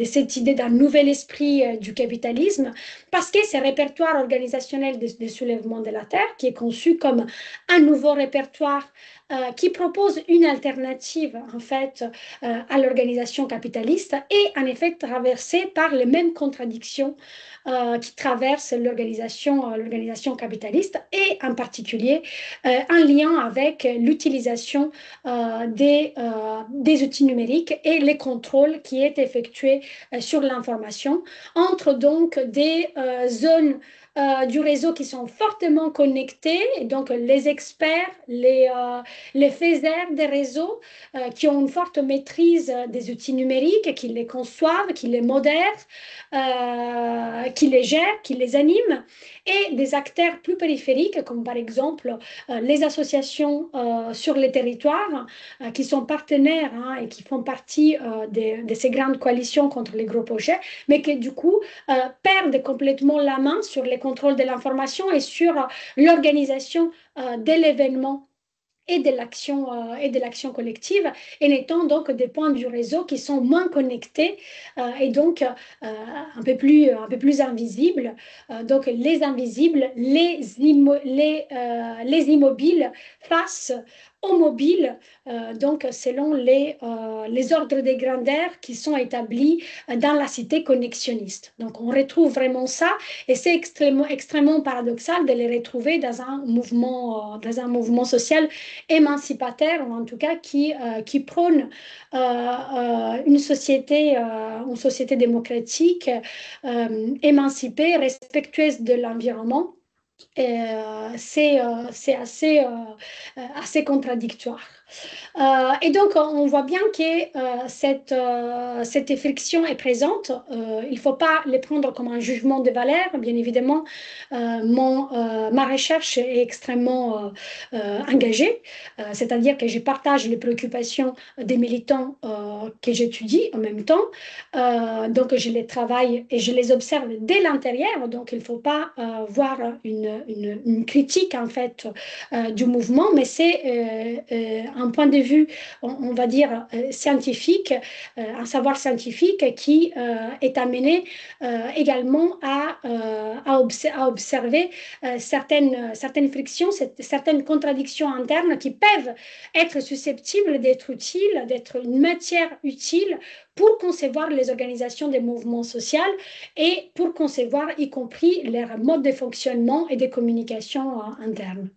cette idée d'un nouvel esprit du capitalisme parce que ce répertoire organisationnel des soulèvements de la terre qui est conçu comme un nouveau répertoire qui propose une alternative en fait à l'organisation capitaliste et en effet traversée par les mêmes contradictions qui traversent l'organisation capitaliste et en particulier en lien avec l'utilisation des outils numériques et les contrôles qui est effectué sur l'information entre donc des zones du réseau qui sont fortement connectés, et donc les experts, les faiseurs des réseaux qui ont une forte maîtrise des outils numériques, qui les conçoivent, qui les modèrent, qui les gèrent, qui les animent, et des acteurs plus périphériques, comme par exemple les associations sur les territoires, qui sont partenaires hein, et qui font partie de ces grandes coalitions contre les gros projets, mais qui du coup perdent complètement la main sur les contrôles de l'information et sur l'organisation de l'événement et de l'action collective, et n'étant donc des points du réseau qui sont moins connectés et donc un peu plus invisibles. Donc les invisibles, les immobiles face aux mobiles, donc selon les ordres des grandeurs qui sont établis dans la cité connexionniste. Donc on retrouve vraiment ça, et c'est extrêmement paradoxal de les retrouver dans un mouvement social émancipateur, ou en tout cas qui prône une société démocratique, émancipée, respectueuse de l'environnement. C'est assez contradictoire. Et donc, on voit bien que cette friction est présente. Il ne faut pas les prendre comme un jugement de valeur. Bien évidemment, ma recherche est extrêmement engagée, c'est-à-dire que je partage les préoccupations des militants que j'étudie en même temps. Donc, je les travaille et je les observe dès l'intérieur. Donc, il ne faut pas voir une critique, en fait, du mouvement, mais c'est un point de vue, on va dire, scientifique, un savoir scientifique qui est amené également à observer certaines frictions, certaines contradictions internes qui peuvent être susceptibles d'être utiles, d'être une matière utile pour concevoir les organisations des mouvements sociaux et pour concevoir y compris leurs modes de fonctionnement et de communication internes.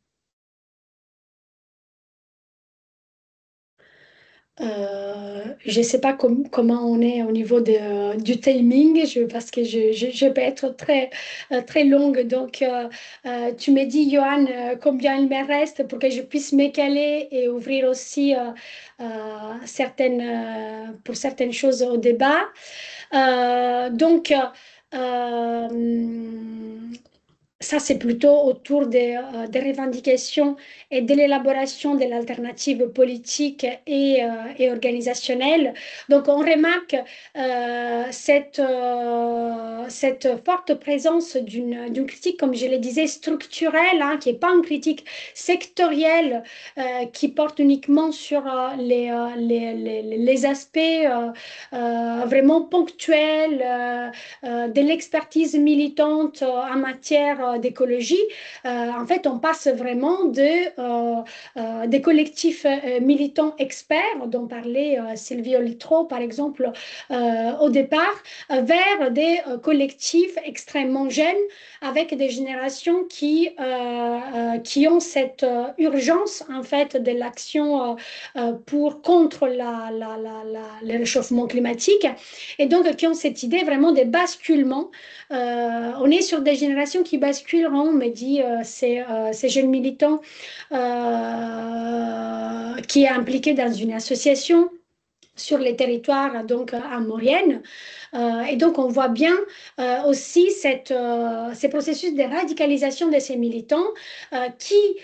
Je ne sais pas comment on est au niveau du timing, parce que je peux être très longue. Donc, tu me dis, Johan, combien il me reste pour que je puisse me caler et ouvrir aussi pour certaines choses au débat. Donc, euh, ça, c'est plutôt autour des revendications et de l'élaboration de l'alternative politique et organisationnelle. Donc, on remarque cette forte présence d'une critique, comme je le disais, structurelle, hein, qui n'est pas une critique sectorielle, qui porte uniquement sur les aspects vraiment ponctuels de l'expertise militante en matière d'écologie. En fait, on passe vraiment des collectifs militants experts, dont parlait Sylvie Olitro, par exemple, au départ, vers des collectifs extrêmement jeunes, avec des générations qui ont cette urgence, en fait, de l'action contre le réchauffement climatique, et donc qui ont cette idée vraiment de basculement. On est sur des générations qui basculeront, on me dit ces jeunes militants qui est impliqué dans une association sur les territoires donc à Maurienne. Et donc on voit bien aussi ces processus de radicalisation de ces militants qui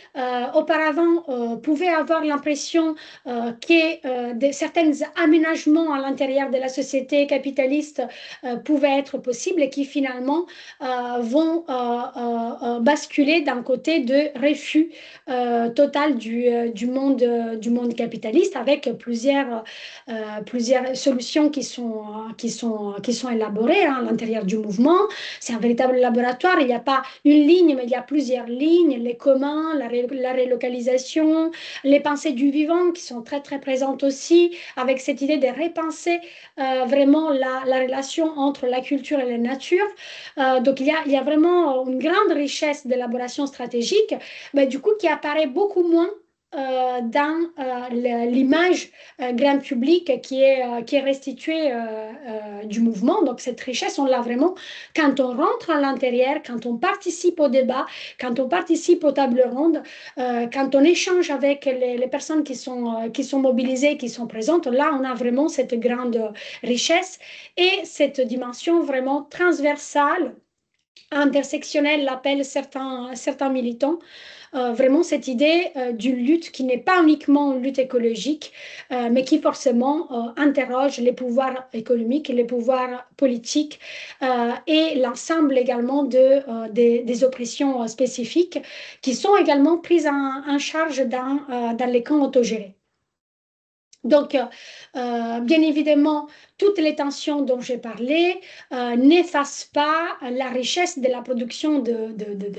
auparavant pouvaient avoir l'impression que certains aménagements à l'intérieur de la société capitaliste pouvaient être possibles, et qui finalement vont basculer d'un côté de refus total du monde capitaliste, avec plusieurs solutions qui sont élaborées hein, à l'intérieur du mouvement. C'est un véritable laboratoire. Il n'y a pas une ligne, mais il y a plusieurs lignes, les communs, la relocalisation, les pensées du vivant qui sont très présentes aussi, avec cette idée de repenser vraiment la relation entre la culture et la nature. Donc il y a vraiment une grande richesse d'élaboration stratégique, mais du coup qui apparaît beaucoup moins dans l'image grand public qui est restituée du mouvement. Donc cette richesse, on l'a vraiment quand on rentre à l'intérieur, quand on participe au débat, quand on participe aux tables rondes, quand on échange avec les personnes qui sont mobilisées, qui sont présentes. Là, on a vraiment cette grande richesse et cette dimension vraiment transversale, intersectionnelle, l'appellent certains militants. Vraiment cette idée d'une lutte qui n'est pas uniquement une lutte écologique, mais qui forcément interroge les pouvoirs économiques, les pouvoirs politiques et l'ensemble également des oppressions spécifiques qui sont également prises en charge dans les camps autogérés. Donc, bien évidemment, toutes les tensions dont j'ai parlé n'effacent pas la richesse de la production de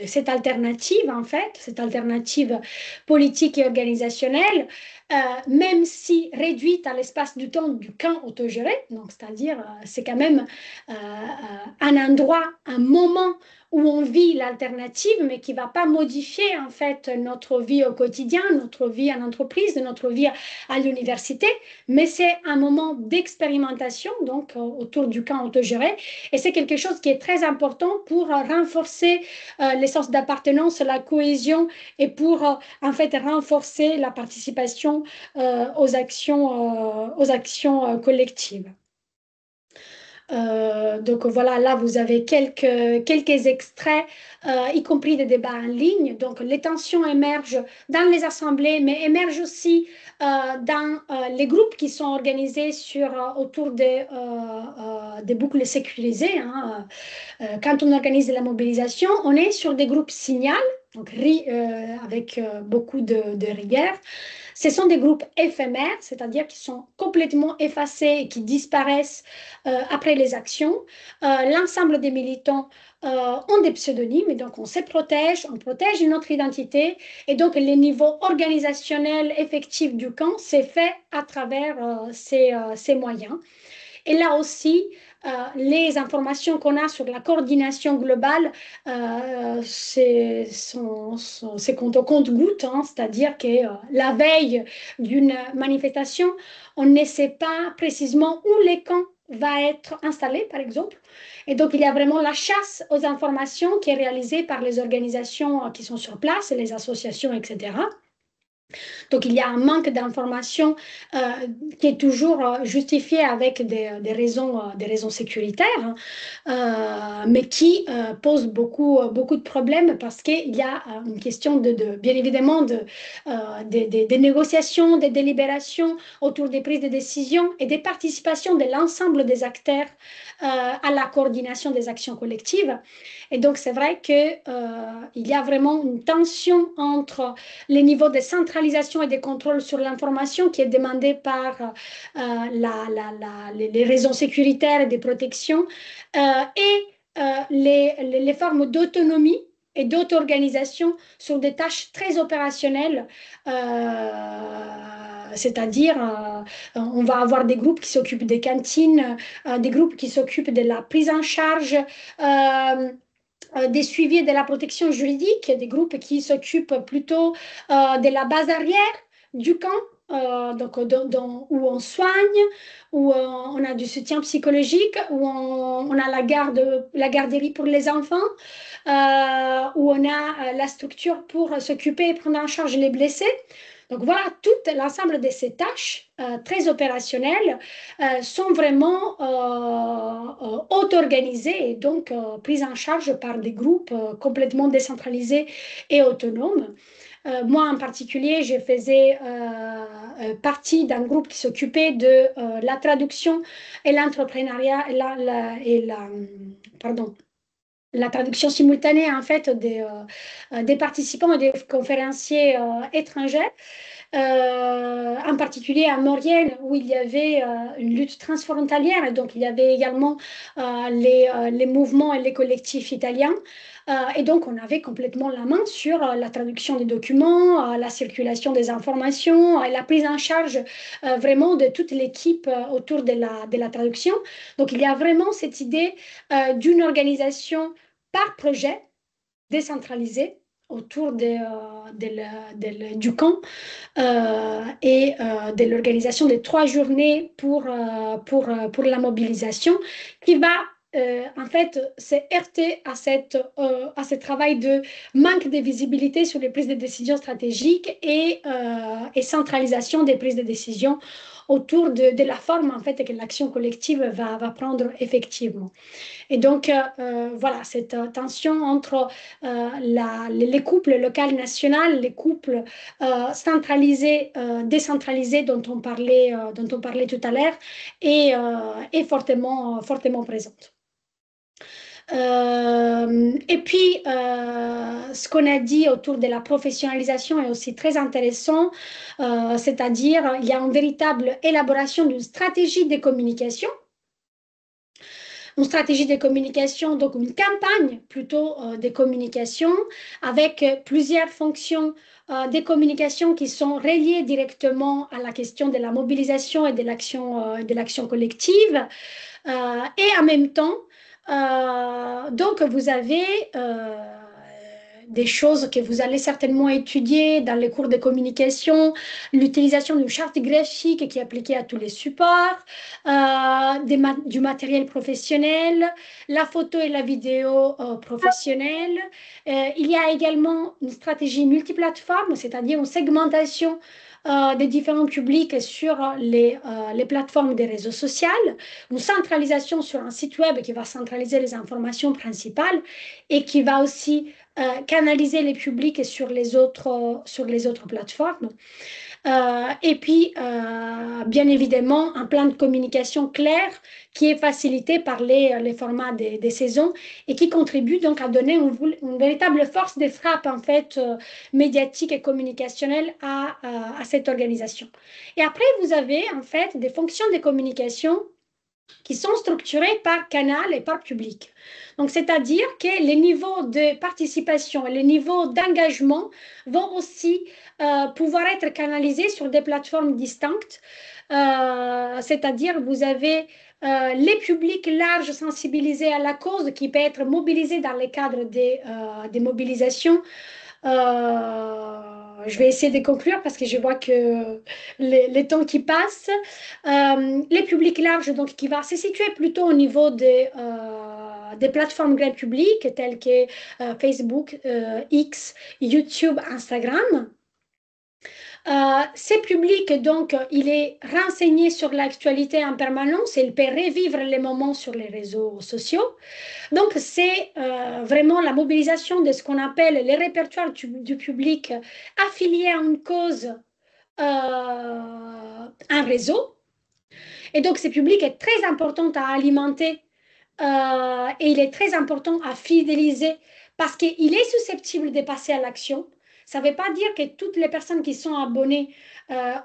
cette alternative, en fait, cette alternative politique et organisationnelle, même si réduite à l'espace du temps du camp autogéré, donc c'est-à-dire c'est quand même un endroit, un moment où on vit l'alternative, mais qui ne va pas modifier en fait notre vie au quotidien, notre vie en entreprise, notre vie à l'université, mais c'est un moment d'expérimentation, donc autour du camp autogéré, et c'est quelque chose qui est très important pour renforcer l'essence d'appartenance, la cohésion, et pour en fait renforcer la participation aux actions collectives. Donc voilà, là vous avez quelques extraits, y compris des débats en ligne. Donc les tensions émergent dans les assemblées, mais émergent aussi dans les groupes qui sont organisés autour des boucles sécurisées. Hein. Quand on organise la mobilisation, on est sur des groupes signal, donc avec beaucoup de rigueur. Ce sont des groupes éphémères, c'est-à-dire qui sont complètement effacés et qui disparaissent après les actions. L'ensemble des militants ont des pseudonymes et donc on se protège, on protège notre identité et donc les niveaux organisationnels effectifs du camp, c'est fait à travers ces moyens. Et là aussi, les informations qu'on a sur la coordination globale, c'est compte au compte-goutte, hein, c'est-à-dire que la veille d'une manifestation, on ne sait pas précisément où les camps va être installé, par exemple. Et donc, il y a vraiment la chasse aux informations qui est réalisée par les organisations qui sont sur place, les associations, etc. Donc, il y a un manque d'informations qui est toujours justifié avec des raisons sécuritaires, hein, mais qui pose beaucoup de problèmes parce qu'il y a une question bien évidemment des négociations, des délibérations autour des prises de décision et des participations de l'ensemble des acteurs à la coordination des actions collectives. Et donc, c'est vrai qu'il y a vraiment une tension entre les niveaux de centralisation et de contrôle sur l'information qui est demandé par les raisons sécuritaires et de protection et les formes d'autonomie et d'auto-organisation sur des tâches très opérationnelles, c'est-à-dire on va avoir des groupes qui s'occupent des cantines, des groupes qui s'occupent de la prise en charge des suivis de la protection juridique, des groupes qui s'occupent plutôt de la base arrière du camp, donc où on soigne, où on a du soutien psychologique, où on a la garderie pour les enfants, où on a la structure pour s'occuper et prendre en charge les blessés. Donc voilà, tout l'ensemble de ces tâches très opérationnelles sont vraiment auto-organisées et donc prises en charge par des groupes complètement décentralisés et autonomes. Moi, en particulier, je faisais partie d'un groupe qui s'occupait de la traduction et l'entrepreneuriat pardon, la traduction simultanée en fait des participants et des conférenciers étrangers, en particulier à Maurienne où il y avait une lutte transfrontalière et donc il y avait également les mouvements et les collectifs italiens. Et donc, on avait complètement la main sur la traduction des documents, la circulation des informations et la prise en charge vraiment de toute l'équipe autour de la traduction. Donc, il y a vraiment cette idée d'une organisation par projet, décentralisée, autour du camp et de l'organisation des 3 journées pour la mobilisation qui va en fait se heurter à ce travail de manque de visibilité sur les prises de décision stratégiques et centralisation des prises de décision autour de la forme en fait que l'action collective va prendre effectivement. Et donc, voilà, cette tension entre les couples local national, les couples centralisés, décentralisés dont on parlait tout à l'heure, est fortement, fortement présente. Et puis, ce qu'on a dit autour de la professionnalisation est aussi très intéressant, c'est-à-dire il y a une véritable élaboration d'une stratégie de communication, une stratégie de communication, donc une campagne plutôt de communication avec plusieurs fonctions de communication qui sont reliées directement à la question de la mobilisation et de l'action collective. Et en même temps, donc vous avez des choses que vous allez certainement étudier dans les cours de communication, l'utilisation d'une charte graphique qui est appliquée à tous les supports, du matériel professionnel, la photo et la vidéo professionnelle. Il y a également une stratégie multiplateforme, c'est-à-dire une segmentation des différents publics sur les plateformes des réseaux sociaux, une centralisation sur un site web qui va centraliser les informations principales et qui va aussi canaliser les publics sur les autres plateformes. Et puis, bien évidemment, un plan de communication clair qui est facilité par les formats des saisons et qui contribue donc à donner une véritable force de frappe en fait, médiatique et communicationnelle à cette organisation. Et après, vous avez en fait des fonctions de communication qui sont structurées par canal et par public. Donc, c'est-à-dire que les niveaux de participation et les niveaux d'engagement vont aussi pouvoir être canalisés sur des plateformes distinctes. C'est-à-dire, vous avez les publics larges sensibilisés à la cause qui peut être mobilisés dans le cadre des mobilisations. Je vais essayer de conclure parce que je vois que les temps qui passent. Les publics larges, donc, qui va se situer plutôt au niveau des plateformes grand public telles que Facebook, X, YouTube, Instagram. Ces publics, donc, il est renseigné sur l'actualité en permanence et il peut revivre les moments sur les réseaux sociaux. Donc, c'est vraiment la mobilisation de ce qu'on appelle les répertoires du public affiliés à une cause, un réseau. Et donc, ce public est très important à alimenter et il est très important à fidéliser parce qu'il est susceptible de passer à l'action. Ça ne veut pas dire que toutes les personnes qui sont abonnées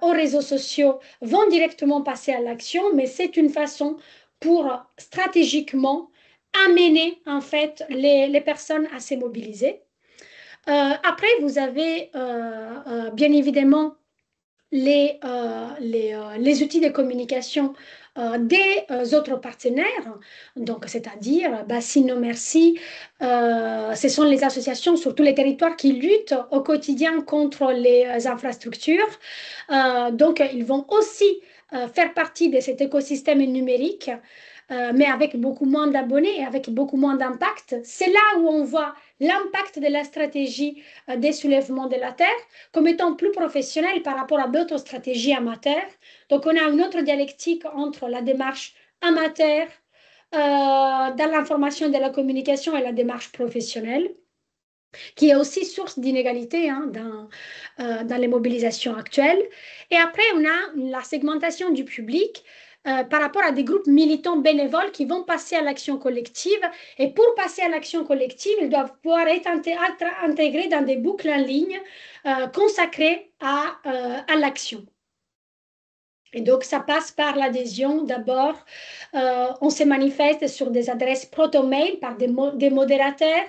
aux réseaux sociaux vont directement passer à l'action, mais c'est une façon pour stratégiquement amener en fait les personnes à se mobiliser. Après, vous avez bien évidemment les outils de communication des autres partenaires, donc c'est-à-dire Bassino Merci, ce sont les associations sur tous les territoires qui luttent au quotidien contre les infrastructures. Donc ils vont aussi faire partie de cet écosystème numérique, mais avec beaucoup moins d'abonnés et avec beaucoup moins d'impact. C'est là où on voit l'impact de la stratégie des soulèvements de la terre comme étant plus professionnel par rapport à d'autres stratégies amateurs. Donc, on a une autre dialectique entre la démarche amateur dans l'information et de la communication et la démarche professionnelle, qui est aussi source d'inégalité dans les mobilisations actuelles. Et après, on a la segmentation du public par rapport à des groupes militants bénévoles qui vont passer à l'action collective. Et pour passer à l'action collective, ils doivent pouvoir être intégrés dans des boucles en ligne consacrées à l'action. Et donc, ça passe par l'adhésion. D'abord, on se manifeste sur des adresses proto-mail par des modérateurs,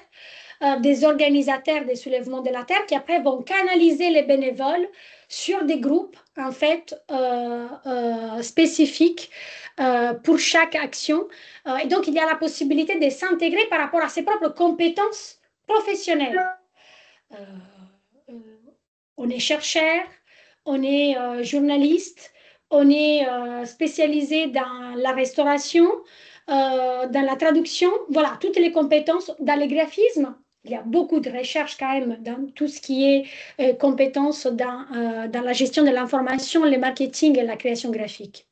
des organisateurs des soulèvements de la terre qui après vont canaliser les bénévoles sur des groupes en fait spécifiques pour chaque action. Et donc, il y a la possibilité de s'intégrer par rapport à ses propres compétences professionnelles. Euh, euh, on est chercheur, on est journaliste, on est spécialisé dans la restauration, dans la traduction, voilà, toutes les compétences, dans le graphisme. Il y a beaucoup de recherches quand même dans tout ce qui est compétences dans la gestion de l'information, le marketing et la création graphique.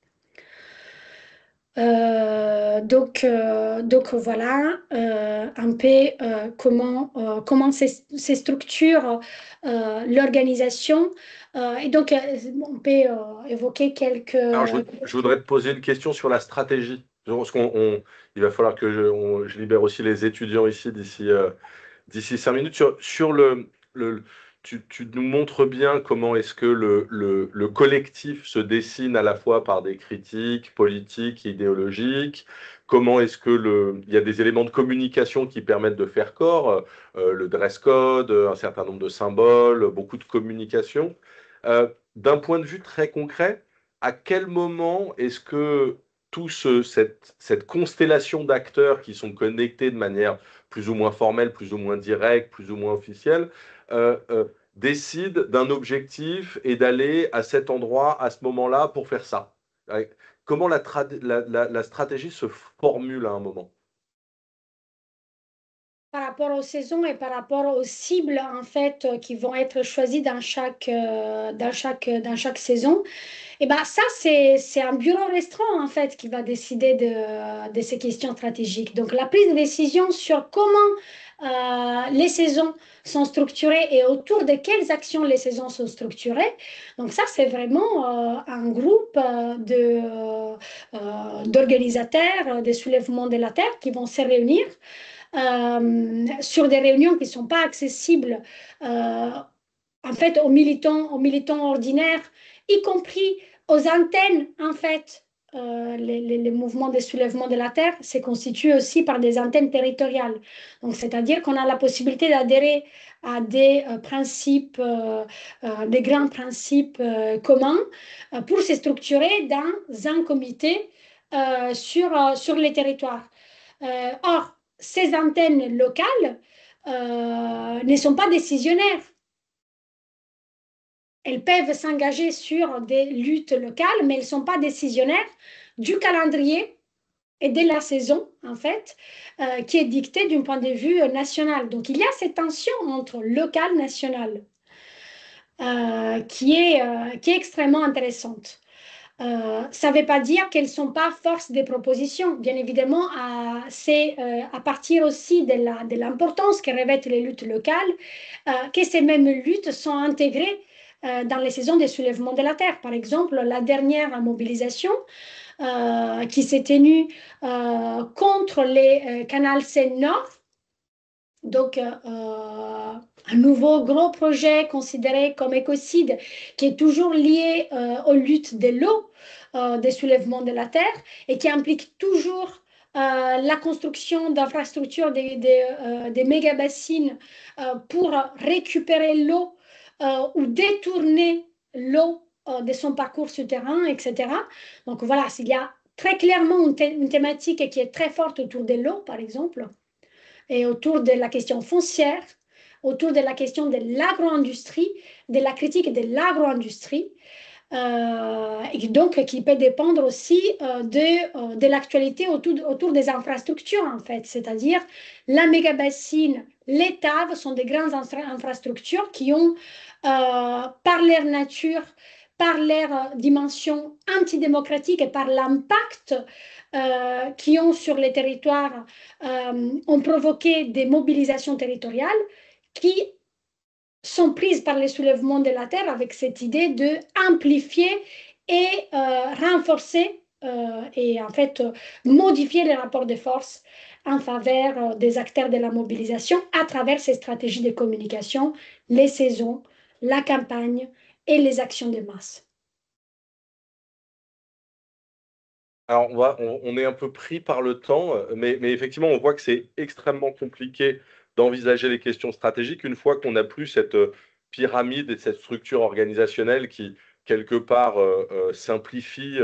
Donc voilà un peu comment se structure l'organisation. Et donc, on peut évoquer quelques...
Alors, je voudrais te poser une question sur la stratégie. Parce il va falloir que je libère aussi les étudiants ici d'ici 5 minutes. Sur tu nous montres bien comment est-ce que le collectif se dessine à la fois par des critiques politiques, idéologiques, comment est-ce que il y a des éléments de communication qui permettent de faire corps, le dress code, un certain nombre de symboles, beaucoup de communication. D'un point de vue très concret, à quel moment est-ce que cette constellation d'acteurs qui sont connectés de manière plus ou moins formelle, plus ou moins directe, plus ou moins officielle, décide d'un objectif et d'aller à cet endroit, à ce moment-là, pour faire ça? Comment la stratégie se formule à un moment?
Par rapport aux saisons et par rapport aux cibles en fait qui vont être choisies dans chaque saison. Et ben ça, c'est un bureau restreint, en fait, qui va décider de ces questions stratégiques. Donc, la prise de décision sur comment les saisons sont structurées et autour de quelles actions les saisons sont structurées. Donc, ça, c'est vraiment un groupe d'organisateurs des soulèvements de la Terre qui vont se réunir sur des réunions qui ne sont pas accessibles en fait aux militants ordinaires, y compris aux antennes, en fait. Les mouvements de soulèvement de la Terre se constituent aussi par des antennes territoriales. Donc, c'est-à-dire qu'on a la possibilité d'adhérer à des principes, des grands principes communs pour se structurer dans un comité sur les territoires. Or, ces antennes locales ne sont pas décisionnaires. Elles peuvent s'engager sur des luttes locales, mais elles ne sont pas décisionnaires du calendrier et de la saison, en fait, qui est dictée d'un point de vue national. Donc, il y a cette tension entre local et national qui est extrêmement intéressante. Ça ne veut pas dire qu'elles ne sont pas force des propositions. Bien évidemment, c'est à partir aussi de l'importance que revêtent les luttes locales que ces mêmes luttes sont intégrées dans les saisons des soulèvements de la Terre. Par exemple, la dernière mobilisation qui s'est tenue contre les canals Seine-Nord, donc un nouveau gros projet considéré comme écocide qui est toujours lié aux luttes de l'eau, des soulèvements de la terre et qui implique toujours la construction d'infrastructures, des méga-bassines pour récupérer l'eau ou détourner l'eau de son parcours souterrain, etc. Donc voilà, il y a très clairement une thématique qui est très forte autour de l'eau, par exemple, et autour de la question foncière, autour de la question de l'agro-industrie, de la critique de l'agro-industrie, et donc qui peut dépendre aussi de l'actualité autour des infrastructures, en fait, c'est-à-dire la méga-bassine, les TAV sont des grandes infrastructures qui ont, par leur nature, par leur dimension antidémocratique et par l'impact qui ont sur les territoires, ont provoqué des mobilisations territoriales qui sont prises par les soulèvements de la terre avec cette idée de amplifier et renforcer et en fait modifier les rapports de force en faveur des acteurs de la mobilisation à travers ces stratégies de communication, les saisons, la campagne et les actions de masse.
Alors, on est un peu pris par le temps, mais effectivement, on voit que c'est extrêmement compliqué d'envisager les questions stratégiques une fois qu'on n'a plus cette pyramide et cette structure organisationnelle qui, quelque part, simplifie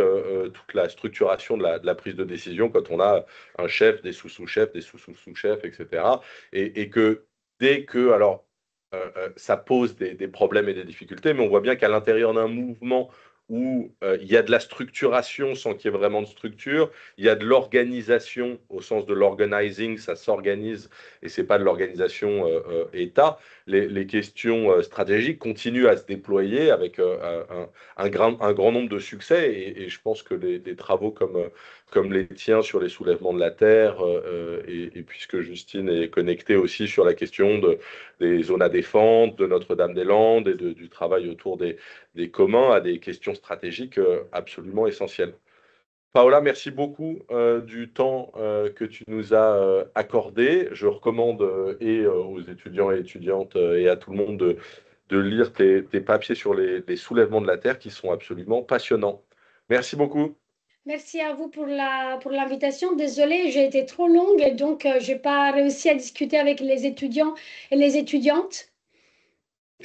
toute la structuration de la prise de décision quand on a un chef, des sous-sous-chefs, des sous-sous-sous-chefs, etc. Et que dès que, alors, ça pose des problèmes et des difficultés, mais on voit bien qu'à l'intérieur d'un mouvement où il y a de la structuration sans qu'il y ait vraiment de structure, il y a de l'organisation au sens de l'organizing, ça s'organise et c'est pas de l'organisation État. Les questions stratégiques continuent à se déployer avec un grand nombre de succès et je pense que des travaux comme les tiens sur les soulèvements de la Terre et puisque Justine est connectée aussi sur la question des zones à défendre, de Notre-Dame-des-Landes et du travail autour des communs à des questions stratégiques absolument essentielles. Paola, merci beaucoup du temps que tu nous as accordé. Je recommande aux étudiants et étudiantes et à tout le monde de lire tes papiers sur les soulèvements de la Terre qui sont absolument passionnants. Merci beaucoup.
Merci à vous pour l'invitation. Désolée, j'ai été trop longue et donc je n'ai pas réussi à discuter avec les étudiants et les étudiantes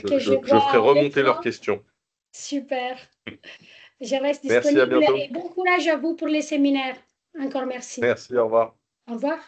que je
Je ferai
vois en
remonter leurs
lecture.
questions.
Super. Je reste
Merci, à
disponible
bientôt.
et bon courage à vous pour les séminaires. Encore merci.
Merci, au revoir.
Au revoir.